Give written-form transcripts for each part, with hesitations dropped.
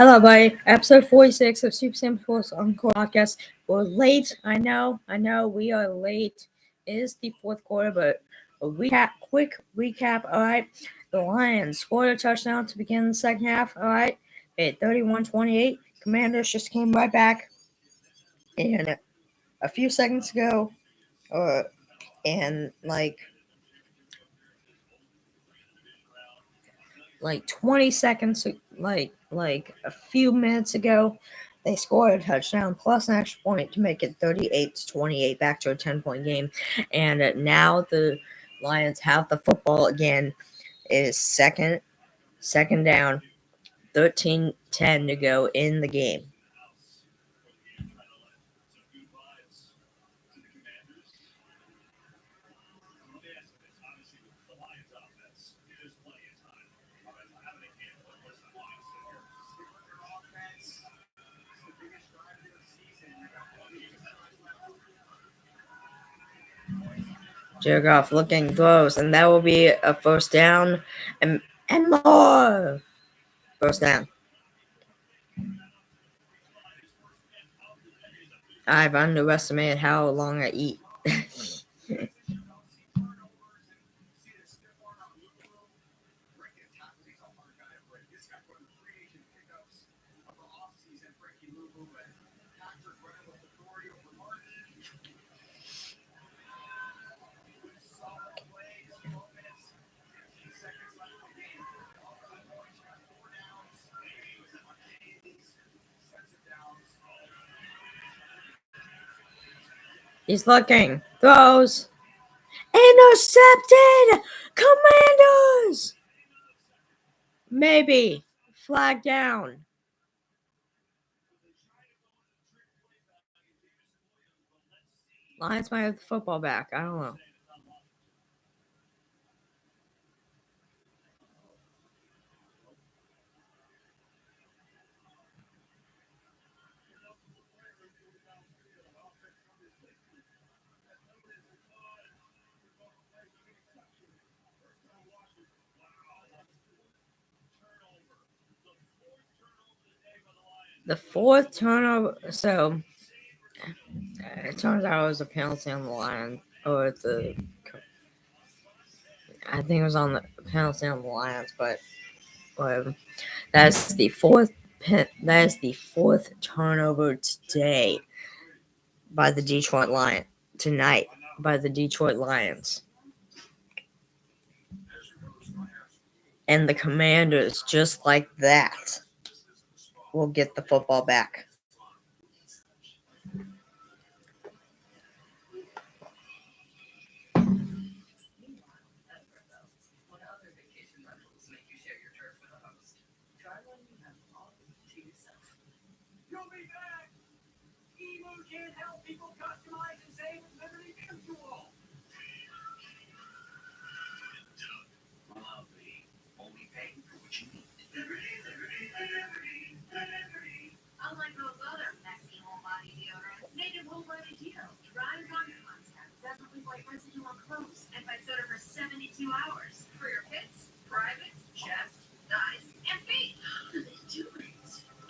Hello, buddy. Episode 46 of Super Sam Sports Encore podcast. We're late. I know. We are late. It is the fourth quarter, but quick recap. All right. The Lions scored a touchdown to begin the second half. All right. At 31-28. Commanders just came right back. And a few seconds ago, and like 20 seconds, like a few minutes ago, they scored a touchdown plus an extra point to make it 38-28, back to a 10-point game. And now the Lions have the football again. It is second down, 13-10 to go in the game. Jagoff looking close, and that will be a first down and more. First down. I've underestimated how long I eat. He's looking. Throws. Intercepted! Commanders! Maybe. Flag down. Lions might have the football back. I don't know. The fourth turnover. So it turns out it was a penalty on the line, or I think it was on the penalty on the Lions, but whatever. That's the fourth. That is the fourth turnover today by the Detroit Lions. Tonight by the Detroit Lions. And the Commanders, just like that, will get the football back. Unlike those other messy whole body deodorants, Native Whole Body Deo dries on contact, doesn't leave white residue on clothes, and fights odor for 72 hours. For your kids, privates, chest, thighs, and feet. How do they do it?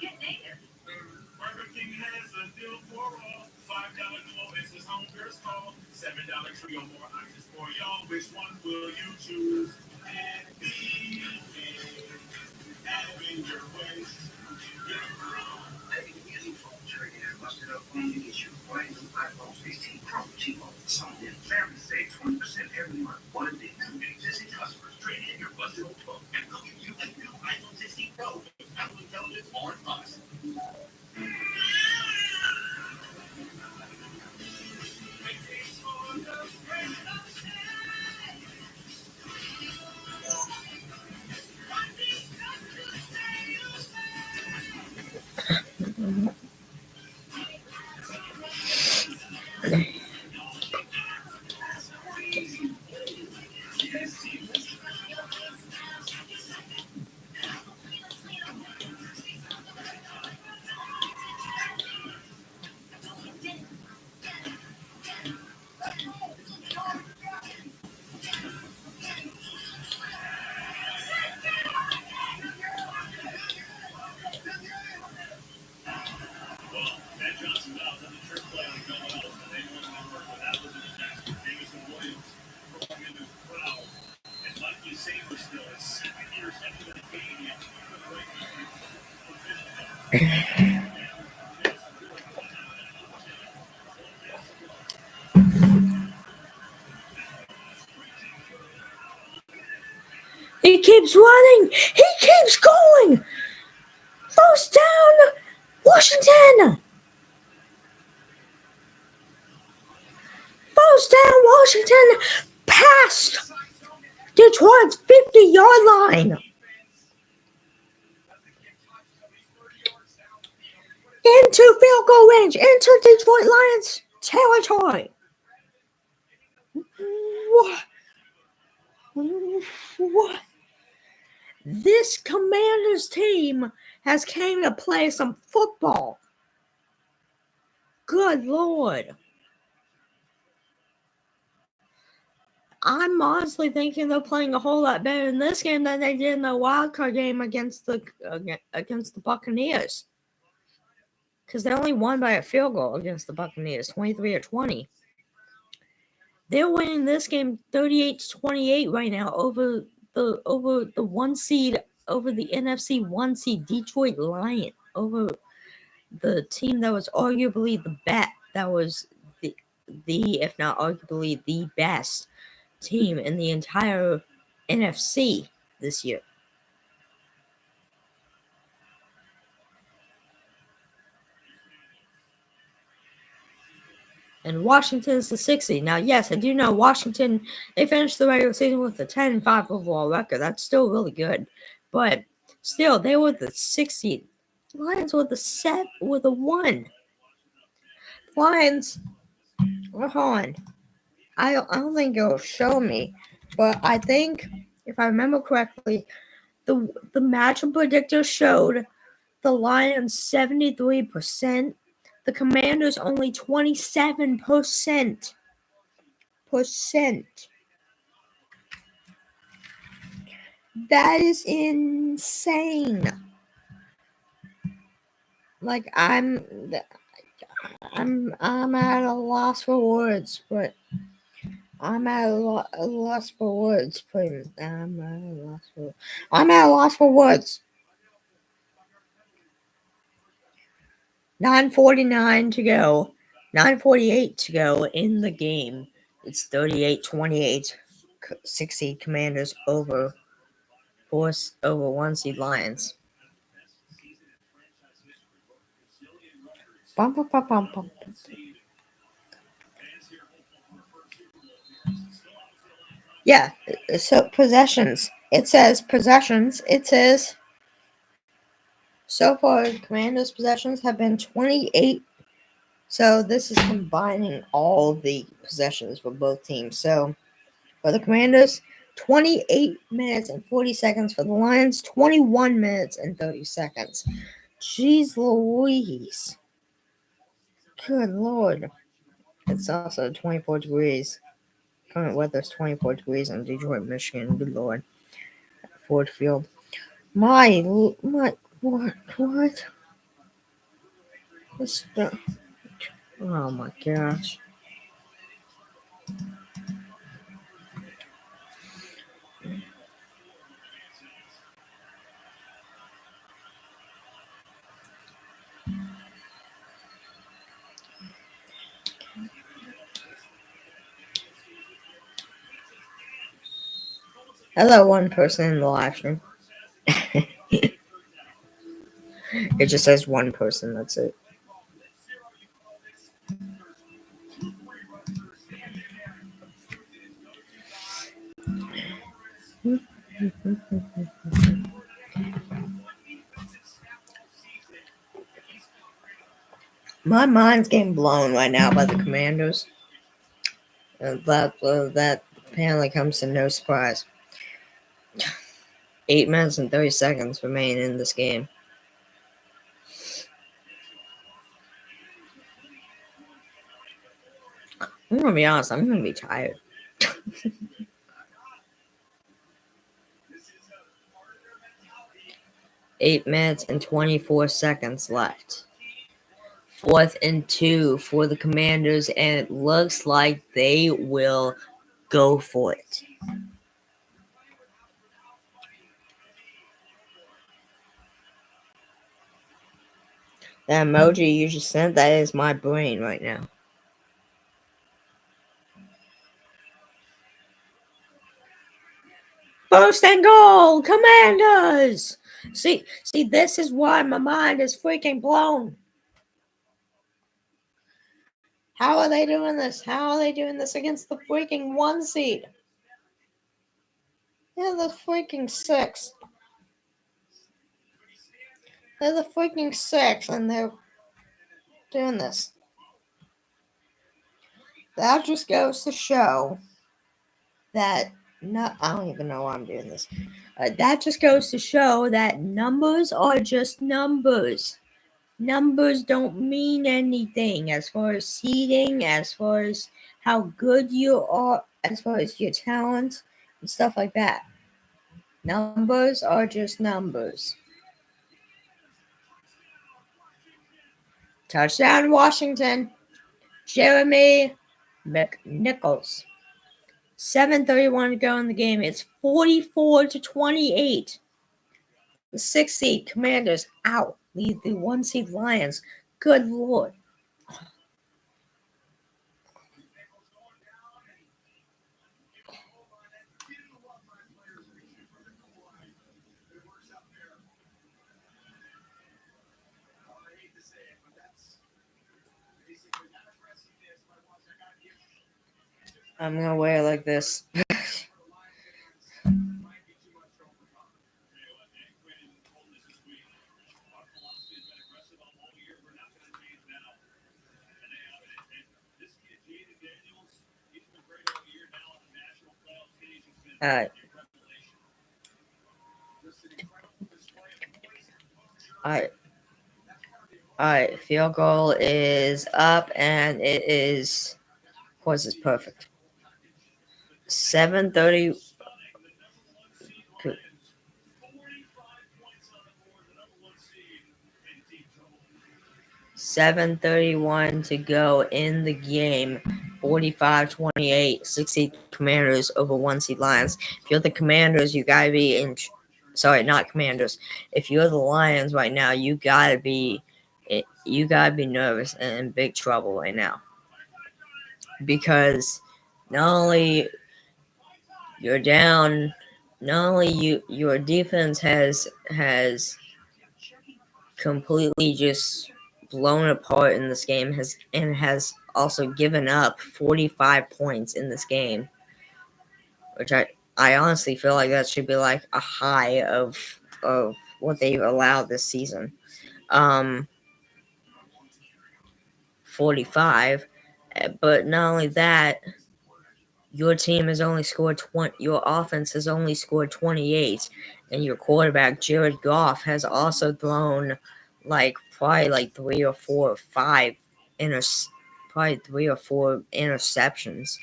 Get Native. Everything has a deal for all. $5 glow is his home girl's call. $7 trio more items for y'all. Which one will you choose? And be having your way. Having a using phone trade and busted up phone to get you brand new iPhone 16 Pro T-Mobile. Some families save 20% every month. What if they do? Existing customers trade in your busted old phone and they'll give you a new iPhone 16 Pro with Apple Intelligence on us. He keeps running. He keeps going. First down, Washington. First down, Washington. Past Detroit's 50-yard line. Into field goal range. Into Detroit Lions territory. What? This Commanders team has came to play some football. Good Lord. I'm honestly thinking they're playing a whole lot better in this game than they did in the wild card game against the Buccaneers. Because they only won by a field goal against the Buccaneers, 23-20. They're winning this game 38-28 right now over the one seed, over the NFC 1 seed Detroit Lions, over the team that was arguably the best, that was the if not arguably the best team in the entire NFC this year. And Washington's the 6th seed. Now, yes, I do know Washington, they finished the regular season with a 10-5 overall record. That's still really good. But still, they were the 6th seed. The Lions were the 1. Lions, hold on. I don't think it'll show me, but I think, if I remember correctly, the matchup predictor showed the Lions 73%, the Commanders only 27%. That is insane. Like I'm at a loss for words, but I'm at a loss for words. I'm at a loss for words. 9:49 to go. 9:48 to go in the game. It's 38-28. 6 seed Commanders over 1 seed Lions. Bum, bum, bum, bum, bum. Yeah, so possessions. It says possessions. It says so far Commanders' possessions have been 28. So this is combining all the possessions for both teams. So for the Commanders, 28 minutes and 40 seconds. For the Lions, 21 minutes and 30 seconds. Jeez Louise. Good Lord. It's also 24 degrees. Current weather is 24 degrees in Detroit, Michigan. Good Lord. Ford Field. My, what? Oh my gosh. Hello, one person in the live stream. It just says one person, that's it. My mind's getting blown right now by the Commanders. That apparently comes to no surprise. 8 minutes and 30 seconds remain in this game. I'm going to be honest, I'm going to be tired. 8 minutes and 24 seconds left. 4th and 2 for the Commanders, and it looks like they will go for it. That emoji you just sent, that is my brain right now. First and goal, Commanders! See, this is why my mind is freaking blown. How are they doing this? How are they doing this against the freaking 1 seed? They're the freaking 6. They're the freaking 6, and they're doing this. That just goes to show that I don't even know why I'm doing this. That just goes to show that numbers are just numbers. Numbers don't mean anything as far as seeding, as far as how good you are, as far as your talent and stuff like that. Numbers are just numbers. Touchdown, Washington. Jeremy McNichols. 7:31 to go in the game. It's 44-28. The 6 seed Commanders out. Lead the 1 seed Lions. Good Lord. I'm gonna wear it like this. Alright. Alright. Field goal is up, and it is, of course, it's perfect. 7:30. 7:31 to go in the game. 45-28. 6 seed Commanders over 1 seed Lions. If you're the Commanders, you gotta be in. Sorry, not Commanders. If you're the Lions right now, you gotta be nervous and in big trouble right now, because not only you're down, not only your defense has completely just blown apart in this game, has also given up 45 points in this game, which I honestly feel like that should be like a high of what they've allowed this season. 45, but not only that, your team has only scored 20. Your offense has only scored 28, and your quarterback Jared Goff has also thrown probably 3 or 4 or 5 probably 3 or 4 interceptions.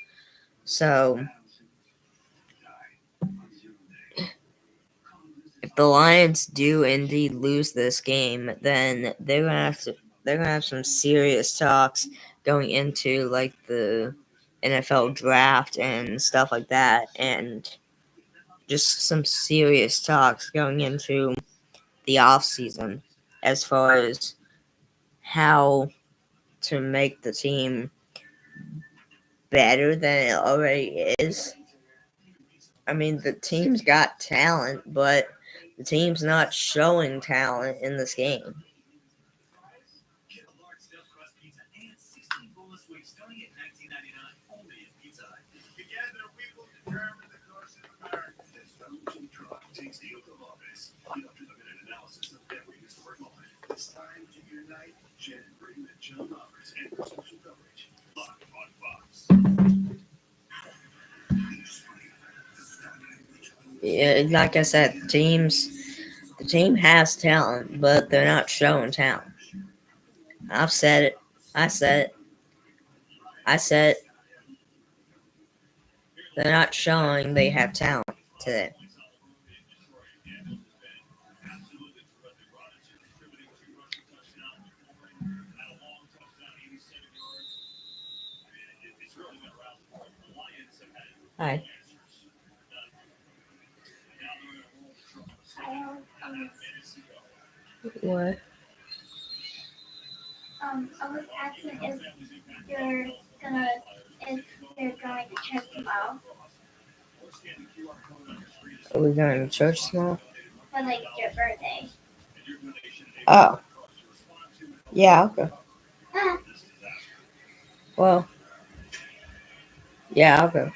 So if the Lions do indeed lose this game, then they're gonna have some serious talks going into the NFL draft and stuff like that, and just some serious talks going into the off season as far as how to make the team better than it already is. I mean, the team's got talent, but the team's not showing talent in this game. Yeah, like I said, the team has talent, but they're not showing talent. I've said it. I said it. I said it. They're not showing they have talent today. Hi. What? I was asking if you're gonna if they're going to church tomorrow Are we going to church tomorrow? for like your birthday. Oh, yeah, I'll go. Ah, Well, yeah, I'll go.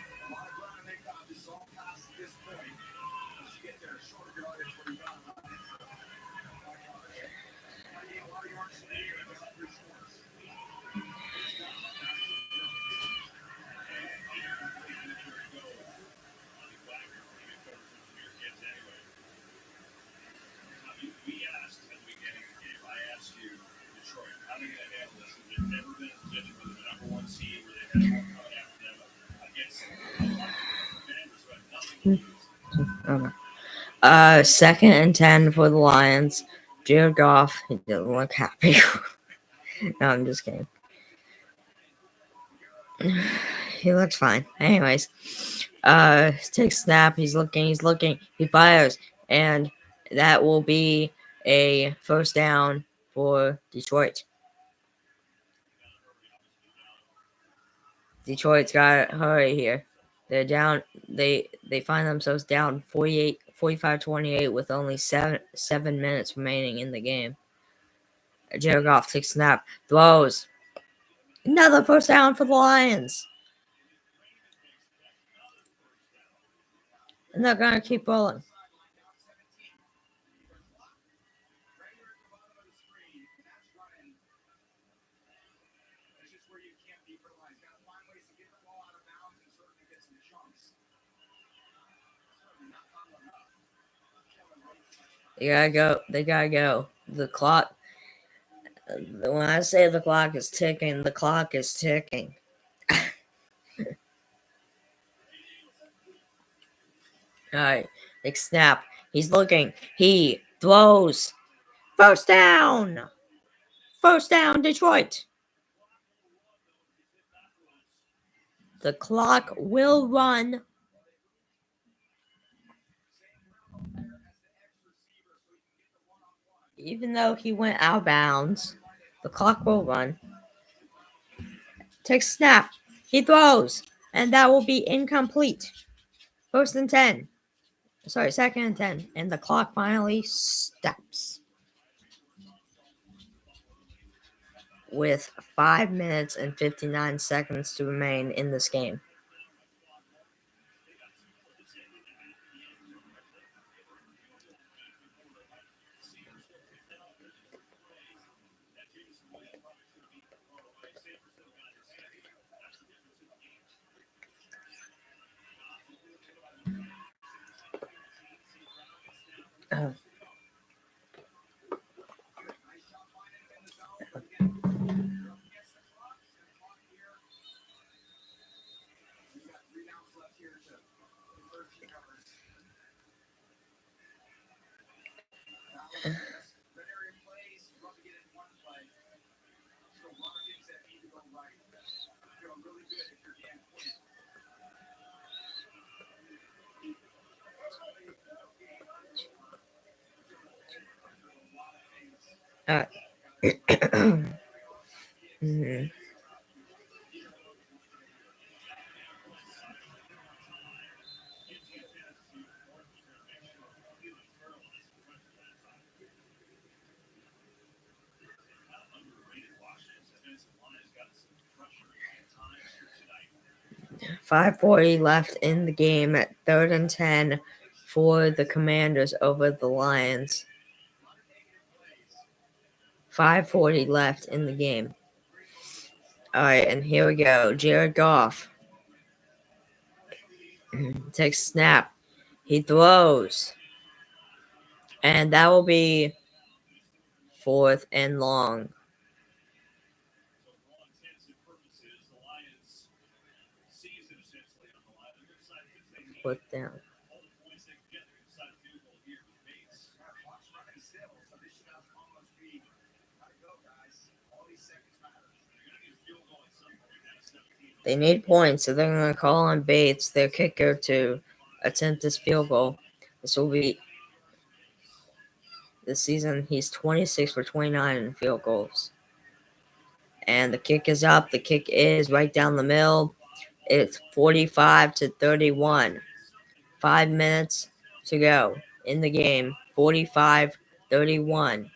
Okay. 2nd and 10 for the Lions. Jared Goff, he doesn't look happy. No, I'm just kidding. He looks fine. Anyways, takes snap. He's looking. He fires, and that will be a first down for Detroit. Detroit's got to hurry here. They're down. They find themselves down 45-28 with only seven minutes remaining in the game. Jared Goff takes snap, throws. Another first down for the Lions. And they're going to keep rolling. They gotta go. They gotta go. The clock. When I say the clock is ticking, the clock is ticking. Alright. Big snap. He's looking. He throws. First down. First down, Detroit. The clock will run. Even though he went out of bounds, the clock will run. Takes snap. He throws. And that will be incomplete. 1st and 10. Sorry, 2nd and 10. And the clock finally stops. With 5 minutes and 59 seconds to remain in this game. Oh. Mhm. 5:40 left in the game at 3rd and 10 for the Commanders over the Lions. 5:40 left in the game. All right, and here we go. Jared Goff takes snap. He throws. And that will be 4th and long. Put down. They need points, so they're going to call on Bates, their kicker, to attempt this field goal. This will be this season. He's 26 for 29 in field goals. And the kick is up. The kick is right down the middle. It's 45-31. 5 minutes to go in the game. 45-31.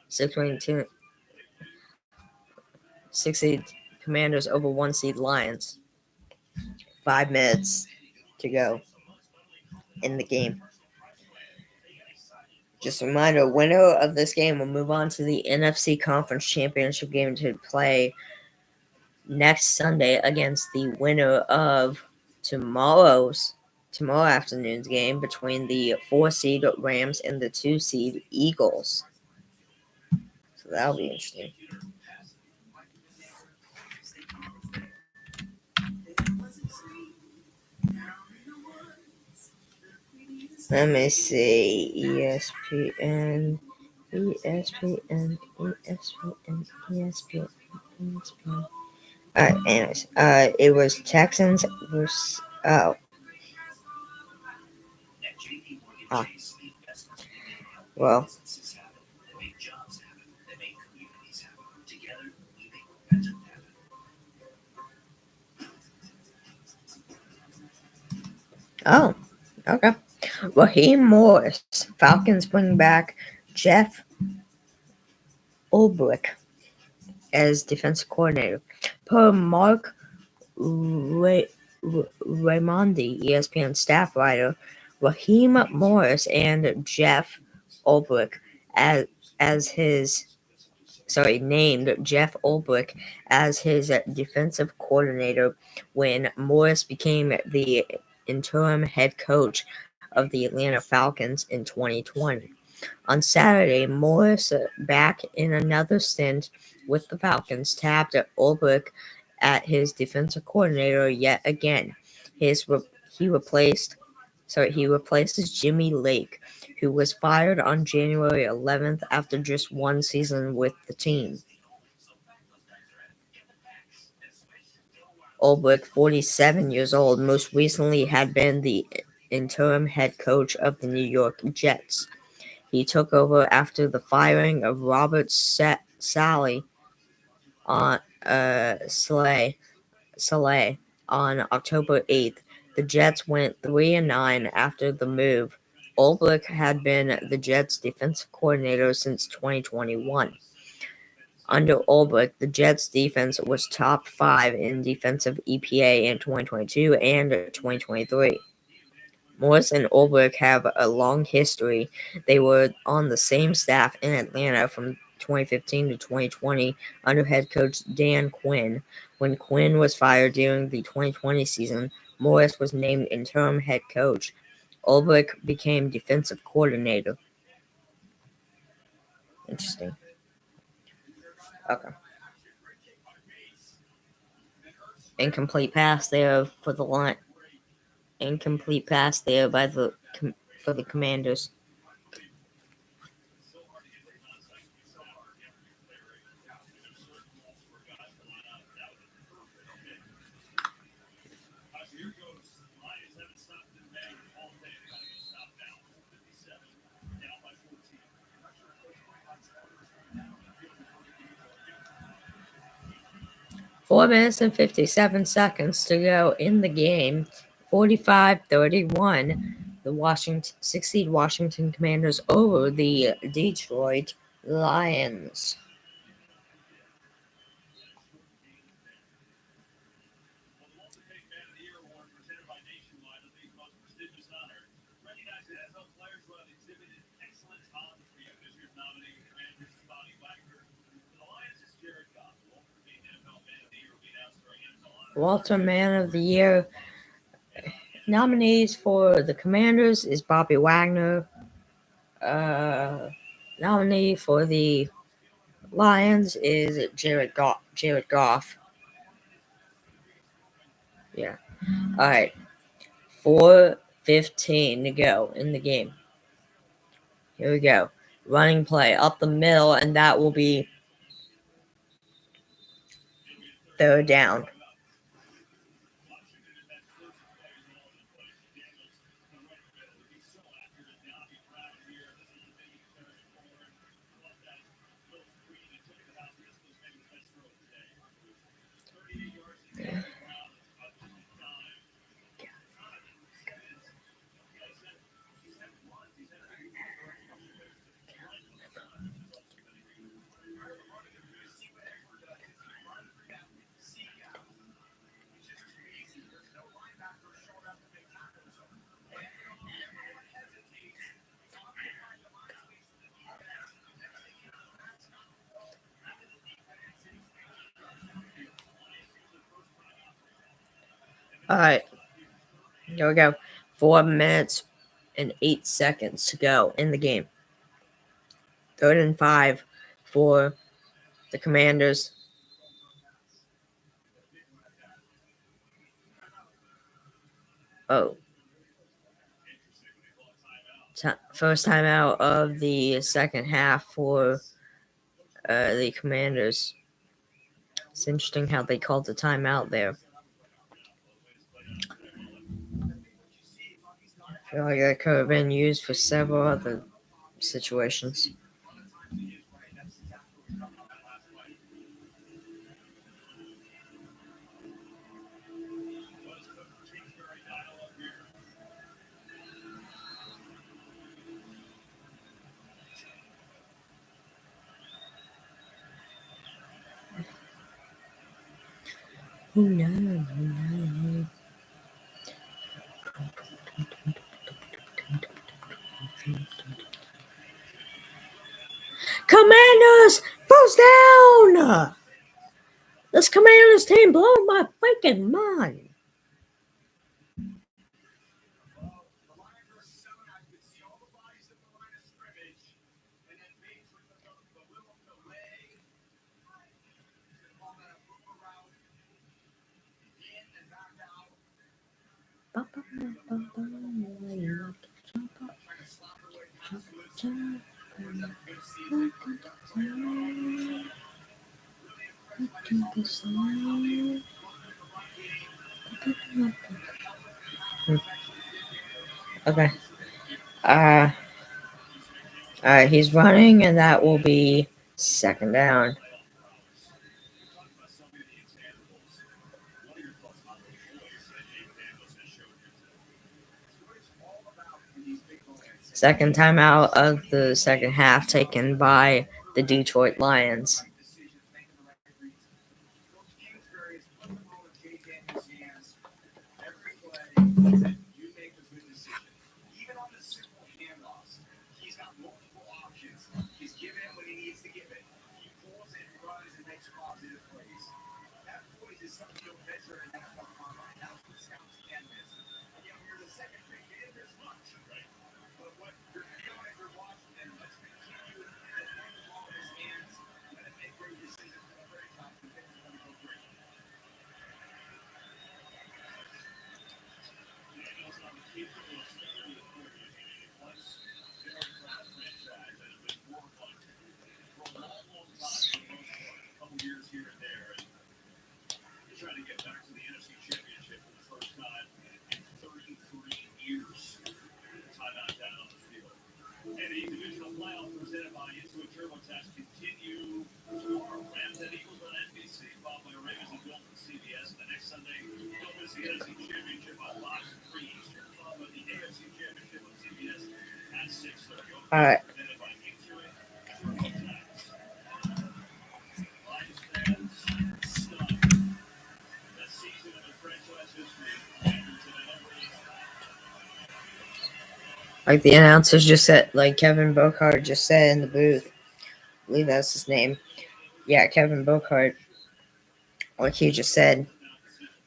6-2 6 seed Commanders over 1 seed Lions. 5 minutes to go in the game. Just a reminder, winner of this game will move on to the NFC Conference Championship game to play next Sunday against the winner of tomorrow afternoon's game between the 4 seed Rams and the 2 seed Eagles. So that'll be interesting. Let me see. ESPN. Anyways, it was Texans versus. Oh. Ah. Well. Oh. Okay. Raheem Morris. Falcons bring back Jeff Ulbrich as defensive coordinator. Per Mark Raimondi, ESPN staff writer, Raheem Morris and Jeff Ulbrich named Jeff Ulbrich as his defensive coordinator when Morris became the interim head coach of the Atlanta Falcons in 2020. On Saturday, Morris, back in another stint with the Falcons, tapped Ulbrich at his defensive coordinator yet again. He replaces Jimmy Lake, who was fired on January 11th after just 1 season with the team. Ulbrich, 47 years old, most recently had been the interim head coach of the New York Jets. He took over after the firing of Robert Saleh on October 8th. The Jets went 3-9 after the move. Ulbrich had been the Jets' defensive coordinator since 2021. Under Ulbrich, the Jets' defense was top 5 in defensive EPA in 2022 and 2023. Morris and Ulbrich have a long history. They were on the same staff in Atlanta from 2015 to 2020 under head coach Dan Quinn. When Quinn was fired during the 2020 season, Morris was named interim head coach. Ulbrich became defensive coordinator. Interesting. Okay. Incomplete pass there for the line. Incomplete pass there for the Commanders. Four minutes and 57 seconds to go in the game. 45-31. The 6 seed Washington Commanders over the Detroit Lions. Walter Man of the Year nominees for the Commanders is Bobby Wagner. Nominee for the Lions is Jared Goff. Yeah. All right. 4:15 to go in the game. Here we go. Running play up the middle, and that will be third down. All right, here we go. 4 minutes and 8 seconds to go in the game. 3rd and 5 for the Commanders. Oh. First time out of the second half for the Commanders. It's interesting how they called the timeout there. I feel like that could have been used for several other situations. Who knows? Commanders, first down! This Commanders team blowing my freaking mind. Okay. He's running, and that will be 2nd down. Second timeout of the second half taken by the Detroit Lions. All right. Like the announcers just said, like Kevin Bocard just said in the booth. I believe that's his name. Yeah, Kevin Bocard. Like he just said,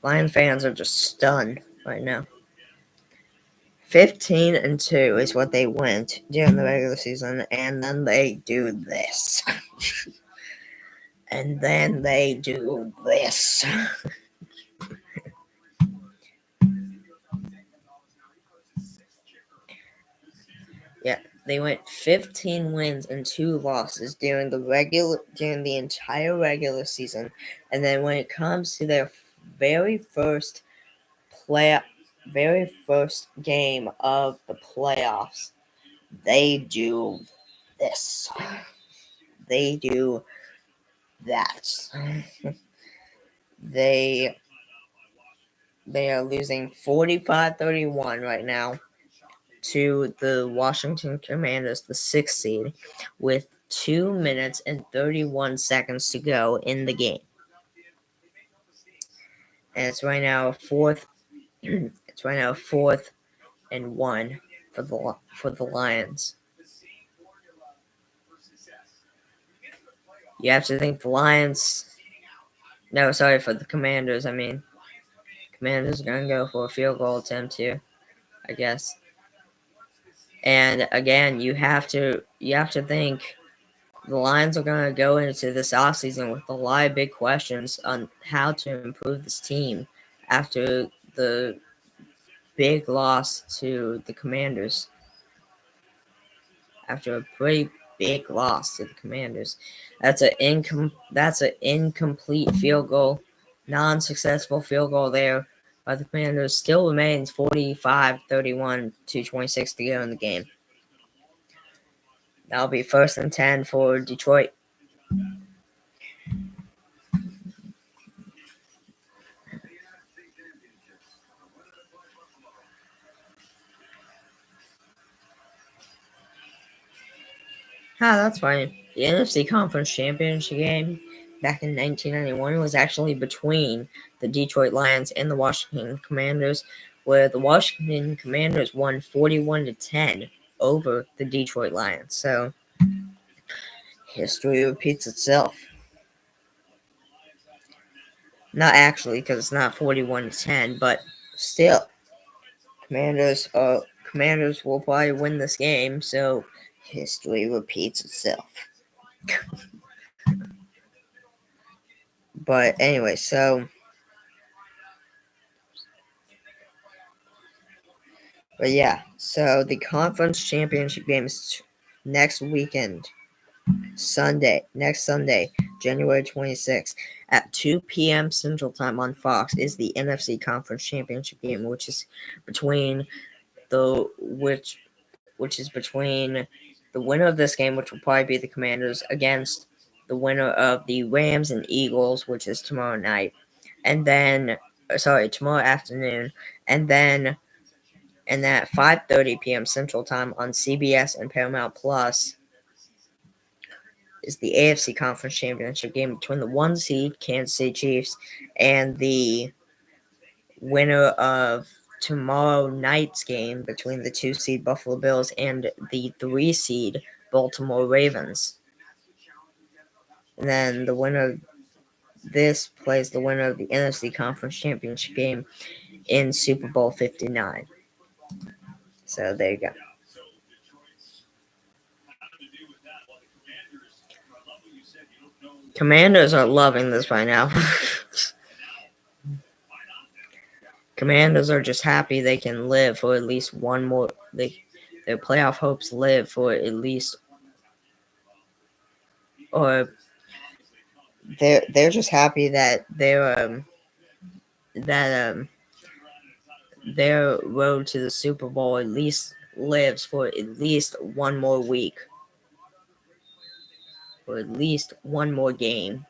Lion fans are just stunned right now. 15-2 is what they went during the regular season, and then they do this. And then they do this. Yeah, they went 15 wins and 2 losses during the entire regular season, and then when it comes to their very first game of the playoffs, they do this. They do that. They are losing 45-31 right now to the Washington Commanders, the 6th seed, with 2 minutes and 31 seconds to go in the game. And it's right now 4th. It's right now 4th and 1 for the Lions. You have to think the Lions. No, sorry, for the Commanders. I mean, Commanders are going to go for a field goal attempt here, I guess. And again, you have to think the Lions are going to go into this offseason with a lot of big questions on how to improve this team after the big loss to the Commanders. After a pretty big loss to the Commanders. That's an incomplete field goal, non-successful field goal there by the Commanders. Still remains 45-31, 2:26 to go in the game. That'll be 1st and 10 for Detroit. That's funny. The NFC Conference Championship game back in 1991 was actually between the Detroit Lions and the Washington Commanders, where the Washington Commanders won 41-10 over the Detroit Lions. So history repeats itself. Not actually, because it's not 41-10, but still, Commanders will probably win this game. So history repeats itself. But anyway, but yeah, so the conference championship game is next weekend, next Sunday, January 26th at 2 p.m. Central Time on Fox is the NFC Conference Championship game, which is between the winner of this game, which will probably be the Commanders, against the winner of the Rams and Eagles, which is tomorrow night, and then tomorrow afternoon, and then at 5:30 p.m. Central Time on CBS and Paramount Plus is the AFC Conference Championship game between the 1 seed Kansas City Chiefs and the winner of tomorrow night's game between the 2 seed Buffalo Bills and the 3 seed Baltimore Ravens. And then the winner of this plays the winner of the NFC Conference Championship game in Super Bowl 59. So there you go. Commanders are loving this right now. Commanders are just happy they can live for at least one more. Their playoff hopes live for at least, or they're just happy that their road to the Super Bowl at least lives for at least one more week, or at least one more game.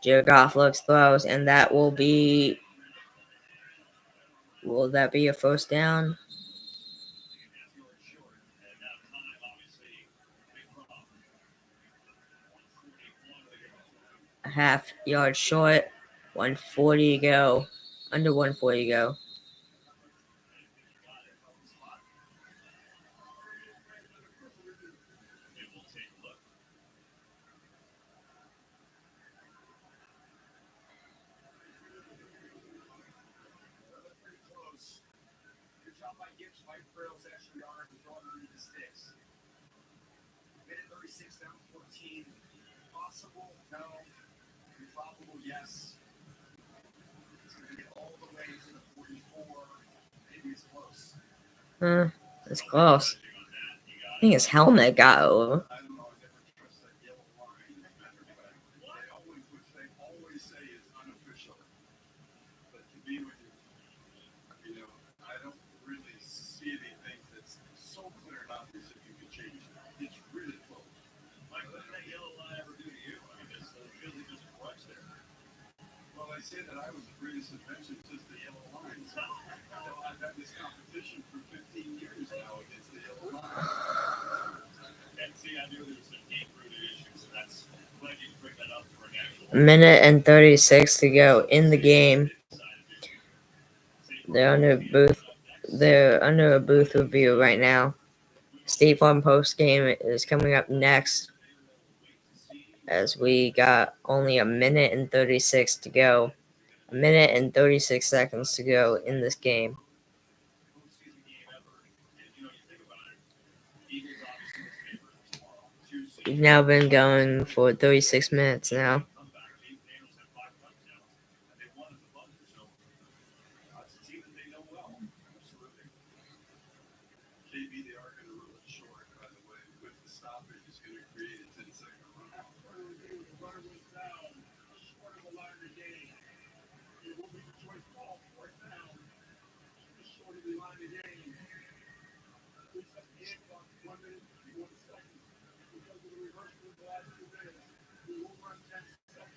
Jared Goff looks throws, and that will be. Will that be a first down? A half yard short. 140 to go. Under 140 to go. That's close. I think his helmet got over. A minute and 36 to go in the game. They're under a booth review right now. State Farm post game is coming up next, as we got only a minute and 36 to go. A minute and 36 seconds to go in this game. We've now been going for 36 minutes now.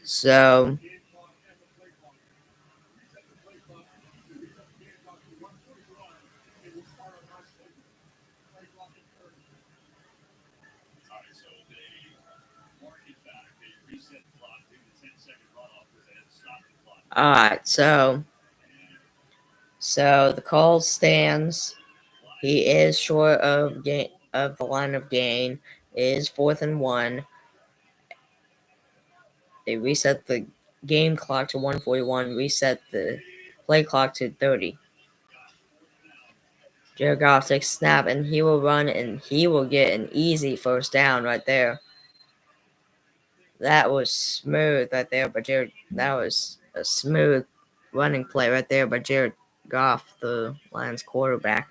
So alright, so the call stands. He is short of the line of gain. It is 4th and 1. They reset the game clock to 141, reset the play clock to 30. Jared Goff takes snap, and he will run, and he will get an easy first down right there. That was smooth right there, but that was a smooth running play right there by Jared Goff, the Lions quarterback.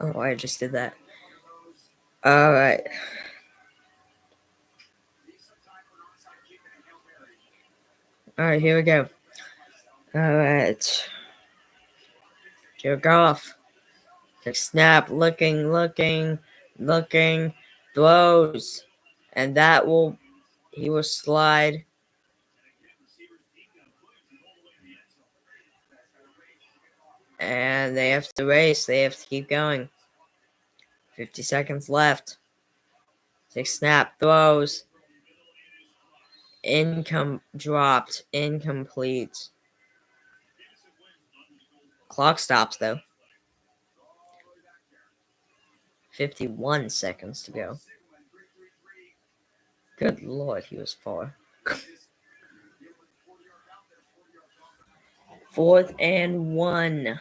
Oh, I just did that. All right. All right, here we go. All right. Jared Goff. Takes snap, looking, throws. And he will slide. And they have to race. They have to keep going. 50 seconds left. Takes snap, throws. Dropped, incomplete. Clock stops though. 51 seconds to go. Good lord, he was far. 4th and 1.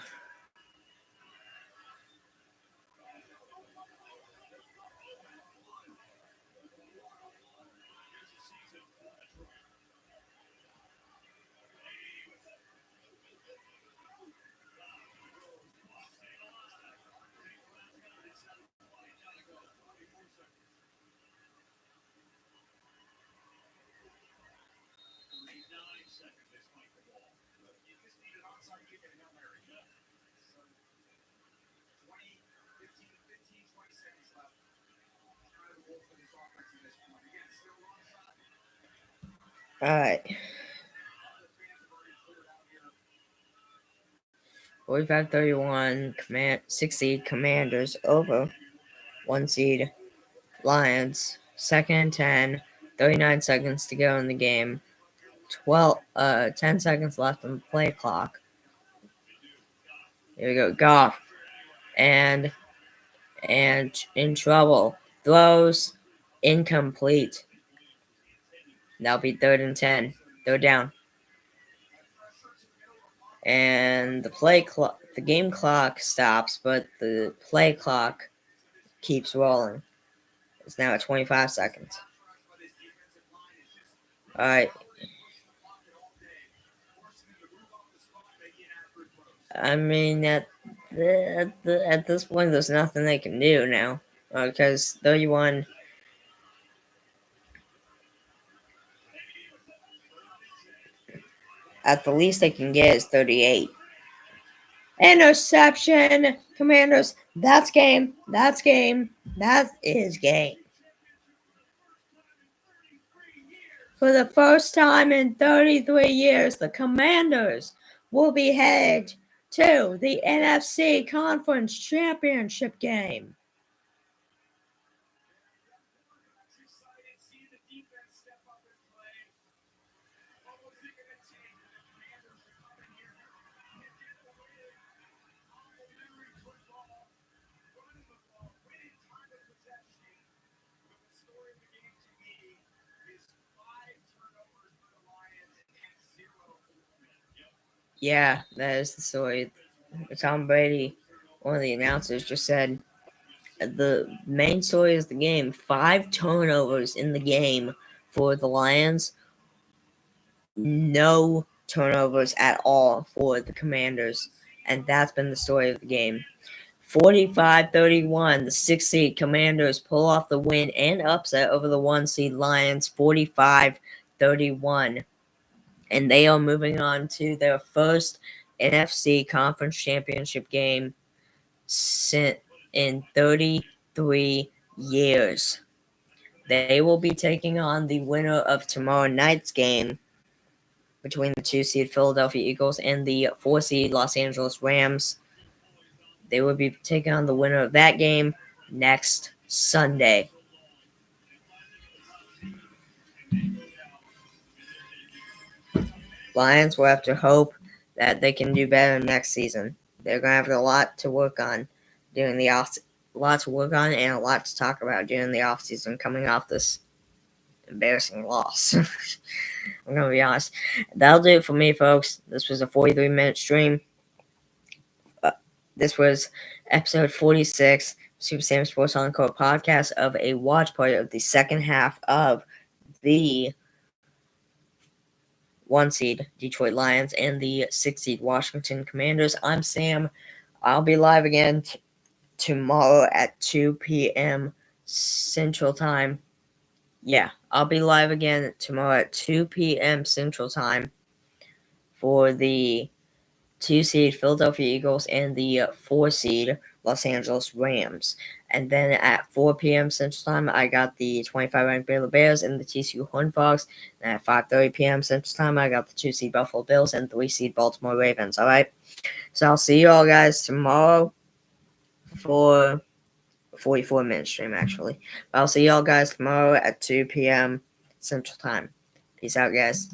All right. 45-31, 6 seed Commanders over 1 seed Lions. 2nd and 10, 39 seconds to go in the game. 10 seconds left on the play clock. Here we go, Goff, and in trouble. Throws, incomplete. That'll be 3rd and 10. Throw down. and the game clock stops, but the play clock keeps rolling. It's now at 25 seconds. All right. I mean, at this point, there's nothing they can do now because 31. At the least they can get is 38. Interception, Commanders. That's game. That's game. That is game. For the first time in 33 years, the Commanders will be headed to the NFC Conference Championship game. Yeah, that is the story. Tom Brady, one of the announcers, just said the main story is the game. 5 turnovers in the game for the Lions. No turnovers at all for the Commanders. And that's been the story of the game. 45-31, the 6 seed Commanders pull off the win and upset over the 1 seed Lions, 45-31. And they are moving on to their first NFC Conference Championship game in 33 years. They will be taking on the winner of tomorrow night's game between the 2 seed Philadelphia Eagles and the 4 seed Los Angeles Rams. They will be taking on the winner of that game next Sunday. Lions will have to hope that they can do better next season. They're going to have a lot to work on during the and a lot to talk about during the offseason coming off this embarrassing loss. I'm going to be honest. That'll do it for me, folks. This was a 43-minute stream. This was episode 46, Super Sam Sports Encore podcast of a watch party of the second half of the 1 seed Detroit Lions and the 6 seed Washington Commanders. I'm Sam. I'll be live again tomorrow at 2 p.m. Central Time. Yeah, I'll be live again tomorrow at 2 p.m. Central Time for the 2 seed Philadelphia Eagles and the 4 seed Los Angeles Rams. And then at 4 p.m. Central Time, I got the 25 ranked Baylor Bears and the TCU Horned Frogs. And at 5:30 p.m. Central Time, I got the 2 seed Buffalo Bills and 3 seed Baltimore Ravens. All right. So I'll see you all guys tomorrow for 44-minute stream, actually. But I'll see you all guys tomorrow at 2 p.m. Central Time. Peace out, guys.